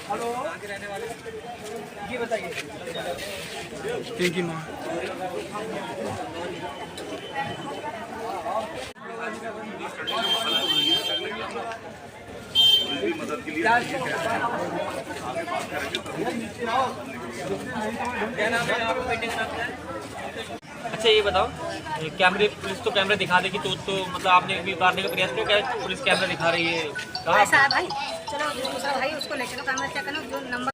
Hello, के रहने वाले ये बताइए। इनकी माँ मदद के लिए अच्छा ये बताओ, कैमरे पुलिस तो कैमरे दिखा देगी तो मतलब आपने भी उतारने का प्रयास किया, क्या पुलिस कैमरा दिखा रही है? कहाँ ऐसा है भाई, चलो दूसरा भाई उसको ले चलो, कैमरा चेक करो जो नंबर।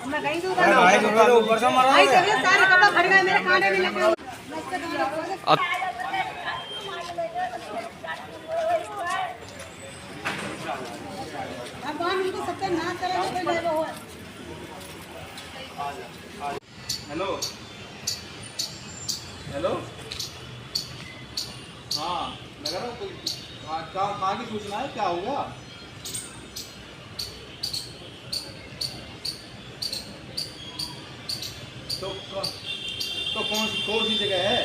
मैं गई दूँ सारे कपड़ा फट गए मेरे, कांटे भी लगे। अब इनको सत्यानाश करेंगे कोई नहीं हो। हेलो हेलो, हाँ लगा रहा हूँ। कहाँ की सूचना है, क्या हुआ? तो कौन सी जगह है?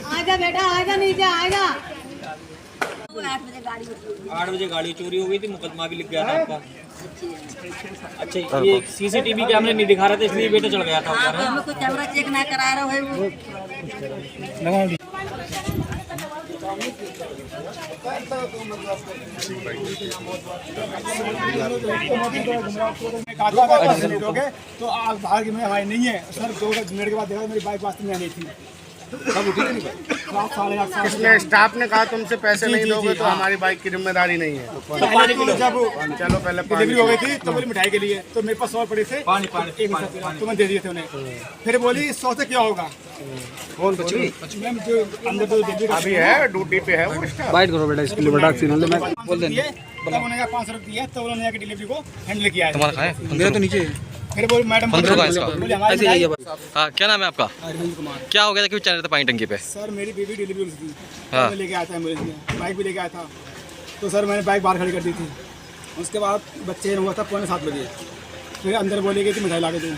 आजा बेटा, आजा नीचे आएगा। 8 बजे गाड़ी चोरी हो गई थी, मुकदमा भी लिख गया था आपका। अच्छा ये सीसीटीवी कैमरे नहीं दिखा रहे थे इसलिए बेटा चढ़ गया था ऊपर। हमें कोई कैमरा चेक ना करा रहे हो। तो आग बाहर की में हवाई नहीं है सर। 2 मिनट के बाद देखा मेरी बाइक वास्तव में आनी थी। इसमें स्टाफ ने कहा तुमसे पैसे नहीं दोगे तो हमारी बाइक की जिम्मेदारी नहीं है। जब चलो पहले डिलीवरी हो गई थी तो बोली मिठाई के लिए, तो मेरे पास 100 पड़े थे, तो मैं दे दिए थे उन्हें। फिर बोली 100 से क्या होगा? कौन कुछ मैम जो अंदर जो डिलीवरी अभी है ड्यूटी पे है वो। बाइट करो बेटा इसके लिए बड़ा सीन मैं बोल देंगे। तब उन्होंने कहा 500 रुपये दिया, तो उन्होंने आके डिलीवरी को हैंडल किया है। तुम्हारा खाए मेरा तो नीचे है। फिर बोली मैडम ऐसे ही है। हाँ क्या नाम है आपका? अरविंद कुमार। क्या हो गया था, क्यों चल रहे थे पानी टंकी पे? सर मेरी बेबी डिलीवरी हुई थी, हाँ। मैं लेके आया था एम्बुलेंस में, बाइक भी लेके आया था। तो सर मैंने बाइक बाहर खड़ी कर दी थी। उसके बाद बच्चे हुआ था 6:45 बजे। फिर अंदर बोले गए कि मिठाई ला के दूँ,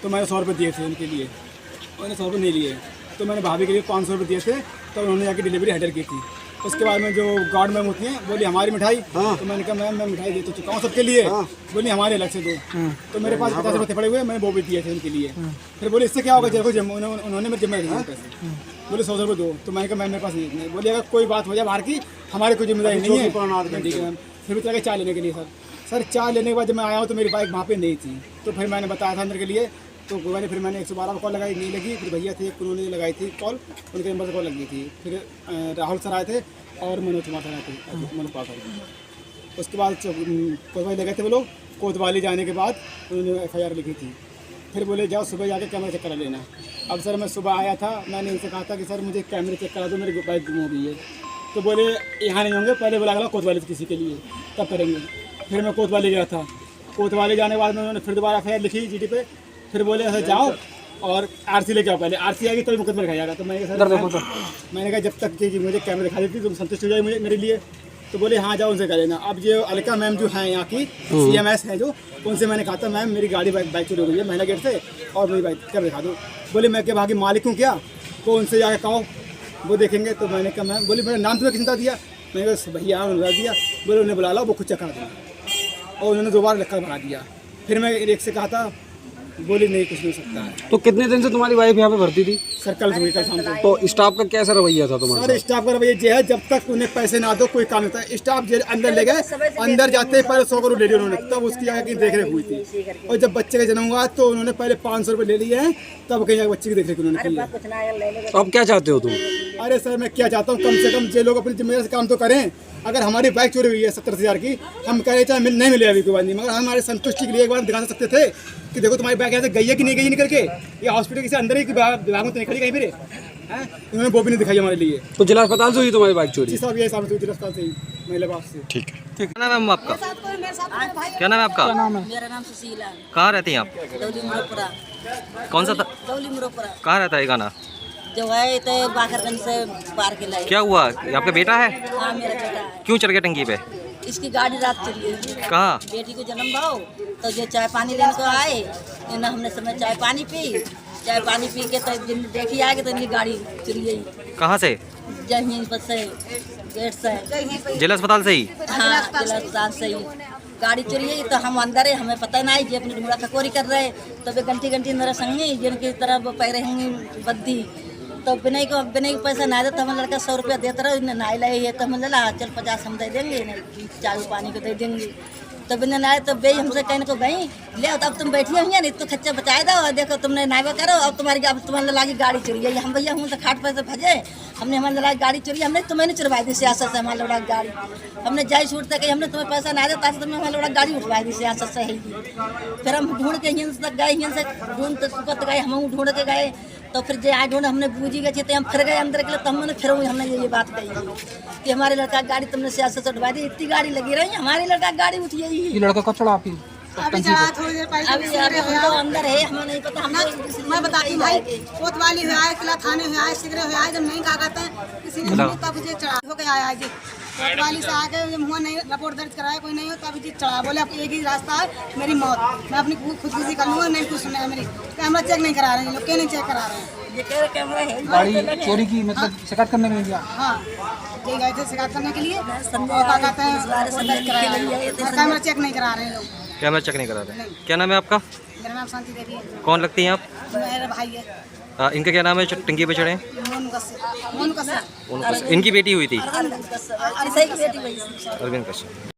तो मैंने 100 रुपये दिए थे उनके लिए। उन्होंने 100 रुपये नहीं लिए, तो मैंने भाभी के लिए 500 रुपये दिए थे, तो उन्होंने जाके डिलीवरी हैंडल की थी। उसके बाद में जो गार्ड मैम होती हैं बोली हमारी मिठाई, तो मैंने कहा मैम मैं मिठाई दे तो चुका हूँ सबके लिए। बोली हमारे अलग से दो। तो मेरे पास 50 रुपये पड़े हुए, मैंने वो भी दिए थे उनके लिए। फिर बोले इससे क्या होगा, देखो उन्होंने मेरे जिम्मेदारी दिए पैसे। बोले 100 रुपये दो, तो मैंने कहा मैम मेरे पास नहीं। बोले अगर कोई बात हो जाए बाहर की, हमारी कोई जिम्मेदारी नहीं है। ठीक है मैम। फिर भी चला चाय लेने के लिए सर चाय लेने के बाद जब मैं आया हूँ तो मेरी बाइक वहाँ पे नहीं थी। तो फिर मैंने बताया था अंदर के लिए, तो गोवा फिर मैंने 112 पर कॉल लगाई, नहीं लगी। फिर भैया थे उन्होंने लगाई थी कॉल, उनके नंबर से कॉल लगी थी। फिर राहुल सर आए थे और मनोज कुमार सर आए थे, मनोज पाल सर। उसके बाद कोतवाली ले गए थे वो लोग। कोतवाली जाने के बाद उन्होंने FIR लिखी थी। फिर बोले जाओ सुबह जाके कैमरा चेक करा लेना। अब सर मैं सुबह आया था, मैंने इनसे कहा था कि सर मुझे कैमरे चेक करा दो, मेरी बाइक गुम हो गई है। तो बोले यहाँ नहीं होंगे, पहले बुला गया कोतवाली से किसी के लिए, तब करेंगे। फिर मैं कोतवाली गया था। कोतवाली जाने के बाद में उन्होंने फिर दोबारा FIR लिखी GT पे। फिर बोले ऐसे जाओ और RC लेके आओ, पहले RC आएगी तभी मुकदमा लिखाया जाएगा। तो मैंने कहा जब तक कि मुझे कैमरा दिखा देती तुम संतुष्ट हो जाए मुझे मेरे लिए। तो बोले हाँ जाओ उनसे कर लेना। अब ये अलका मैम जो हैं यहाँ की CMS है जो, उनसे मैंने कहा था मैम मेरी गाड़ी बाइक चोरी हो गई है महिला गेट से और मेरी बाइक कैमरा दिखा दो। बोले मैं क्या बाकी मालिक हूँ क्या, तो उनसे जाके कहो वो देखेंगे। तो मैंने कहा मैम, बोली मेरा नाम तुम्हें किसने दिया? मैंने कहा भैया उन्होंने दिया। बोले उन्हें बुला लो, वो खुद चेक करा देना। और उन्होंने दोबारा लक्कर भरा दिया। फिर मैं एक से कहा था बोली नहीं कुछ नहीं हो सकता है। तो कितने दिन से तुम्हारी वाइफ यहाँ पे भर्ती थी? सर कल हुई, कल शाम को। तो स्टाफ का कैसा रवैया था तुम्हारे सर स्टाफ का रवैया ये है, जब तक उन्हें पैसे ना दो कोई काम नहीं होता। स्टाफ जेल अंदर ले गए, अंदर जाते ही पहले 100 करोड़ ले लिया उन्होंने, तब उसकी आगे देख रेख हुई थी। और जब बच्चे का जन्म हुआ तो उन्होंने पहले 500 रुपये ले लिए हैं, तब कहीं बच्चे की देख रेख उन्होंने की है। तो अब क्या चाहते हो तुम? अरे सर मैं क्या चाहता हूँ, कम से कम जो लोग अपनी जिम्मेदारी से काम तो करें। अगर हमारी बाइक चोरी हुई है 70,000 की, हम कह रहे चाहे नहीं मिले अभी कोई बात नहीं, मगर हमारे संतुष्टि के लिए एक बार दिखा सकते थे कि देखो तुम्हारी बाइक ऐसे गई है कि नहीं गई निकल के। ये हॉस्पिटल के अंदर ही विभाग में तो नहीं खड़ी कहीं फिर है, इन्होंने वो भी नहीं दिखाई हमारे लिए। तो जिला अस्पताल से हुई तुम्हारी बाइक चोरी? जी साहब ये सामने जिला अस्पताल से ही महिला बाप से। ठीक है। क्या नाम है अम्मा आपका? क्या नाम है आपका? मेरा नाम सुशीला है। कहाँ रहती हैं आप? दौली मुरपुरा। कौन सा था? दौली मुरपुरा कहाँ रहता है ये गाना? जो है तो बाखरगंज से पार के लाए। क्या हुआ? ये आपका बेटा है? हाँ मेरा बेटा है। क्यों चढ़ गया टंकी पे? इसकी गाड़ी रात चली गई। कहाँ? बेटी को जन्म भाव तो जो चाय पानी लेने को आए, इन्हें हमने समय चाय पानी पी, चाय पानी पी के तो देखी आगे तो इनकी गाड़ी चली गई। कहाँ से? जमीन पर से, गेट से। जिला अस्पताल से ही? हाँ जिला अस्पताल से ही गाड़ी चोरी है। तो हम अंदर है, हमें पता नहीं जी अपनी ढूंढा खकोरी कर रहे। तो वे घंटी घंटी नर संगी जिनकी तरफ पैर होंगी बद्दी। तो बिना को पैसा ना दे तो हमारे लड़का 100 रुपया देता रहो, इन्हें नाई लाई है तो हम ला चल 50 हम दे देंगे, नहीं चाय पानी को दे देंगे। तो बिना नाए तो बे हमसे कहने को गई ले, अब तुम बैठी हुई है नहीं तो खच्चा बचाए दो, देखो तुमने नाइबा करो, अब तुम्हारे लागी गाड़ी चोरी है। हम भैया हूँ तो खाट पैसे भजे, हमने हमारे लागी गाड़ी चोरी, हमने तुम्हें नहीं चुरवाई दी सियासत से हमारे लोड़ा गाड़ी। हमने जाई छूट तक हमने तुम्हें पैसा ना देता तो तुमने हमारे लोड़ा गाड़ी उठवाई दी सियासत से ही। फिर हम ढूंढ के हिंस तक गए, हिंस से ढूंढ तक गए, हम ढूंढ के गए। तो फिर जो आए ढूंढ हमने बूझी गए तो हम फिर गए अंदर के लिए, तो हमने फिर हमने ये बात कही कि हमारे लड़का गाड़ी तुमने सियासत से उठवा दी, इतनी गाड़ी लगी रही हमारी लड़का गाड़ी उठी है। ये लड़का कब चढ़ा आपकी? अभी हम तो अंदर है, हमें नहीं पता। मैं बताती भाई, कोतवाली हुआ है, किला थाने हुआ है, सिगरे हुआ है, जब नहीं कहा करते हैं किसी ने तब मुझे चढ़ा हो गया आया जी। कोतवाली से आके जब हुआ नहीं रिपोर्ट दर्ज कराया कोई नहीं हो तब जी चढ़ा, बोले अब एक ही रास्ता है मेरी मौत, मैं अपनी खुदकुशी कर लूँगा, नहीं कुछ सुना है। मेरी कैमरा चेक नहीं करा रहे हैं लोग, क्यों नहीं चेक करा रहे हैं? ये कैमरा है गाड़ी चोरी की मतलब शिकायत करने में गया? हाँ ये गए थे शिकायत करने के लिए, क्या कहते हैं कैमरा चेक नहीं करा रहे हैं लोग। कैमरा चेक नहीं करा रहे? क्या नाम है आपका? मेरा नाम शांति देवी है। कौन लगती हैं आप? मेरा भाई है। इनका क्या नाम है टंकी पे चढ़े? मोनू कश्यप। इनकी बेटी हुई थी अरविंद कश्यप। अरविंद कश्यप।